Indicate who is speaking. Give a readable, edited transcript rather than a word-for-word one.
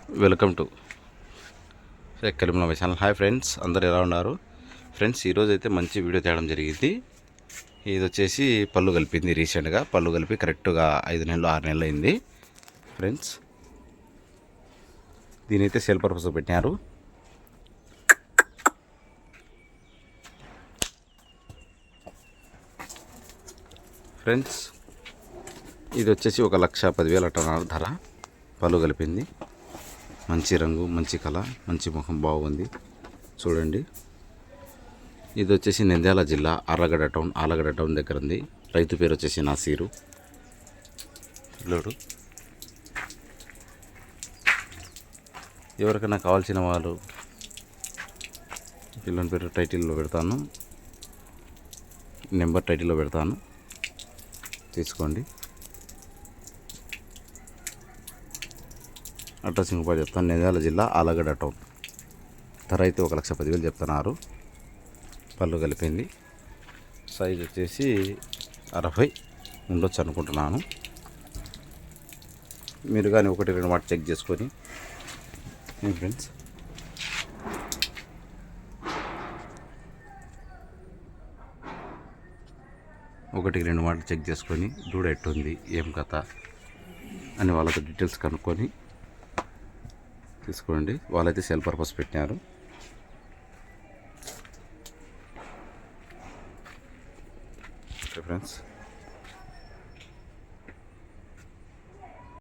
Speaker 1: Welcome to Karimnagar channel. Hi friends, అందరు ఎలా ఉన్నారు ఫ్రెండ్స్? ఈరోజు అయితే మంచి వీడియో తేవడం జరిగింది. ఇది వచ్చేసి పళ్ళు కలిపింది. రీసెంట్గా పళ్ళు కలిపి కరెక్ట్గా 5 నెలలు 6 నెలలు అయింది ఫ్రెండ్స్. దీనైతే సేల్ పర్పస్ పెట్టినారు. ఫ్రెండ్స్ ఇది వచ్చేసి 1,10,10,000 అంటున్నారు ధర. పళ్ళు కలిపింది. మంచి రంగు, మంచి కళ, మంచి ముఖం, బాగుంది చూడండి. ఇది వచ్చేసి నంద్యాల జిల్లా ఆలగడ్డ టౌన్ దగ్గర ఉంది. రైతు పేరు వచ్చేసి నాసీరు. పిల్లోడు ఎవరికైనా కావాల్సిన వాళ్ళు పిల్లని పేరు టైటిల్లో పెడతాను, నెంబర్ టైటిల్లో పెడతాను, తీసుకోండి. అడ్రస్ ఇంకోటి చెప్తాను. నంద్యాల జిల్లా ఆలగడ్డ టౌన్. ధర అయితే 1,10,000 చెప్తున్నారు. పళ్ళు కలిపింది. సైజ్ వచ్చేసి 60 ఉండొచ్చు అనుకుంటున్నాను. మీరు కానీ 1-2 మాట చెక్ చేసుకొని ఫ్రెండ్స్. ఒకటికి 2 మాటలు చెక్ చేసుకొని దూడ ఎట్టుంది, ఏం కథ అని వాళ్ళతో డీటెయిల్స్ కనుక్కొని తీసుకోండి. వాళ్ళైతే సేల్ పర్పస్ పెట్టినారు. Okay friends.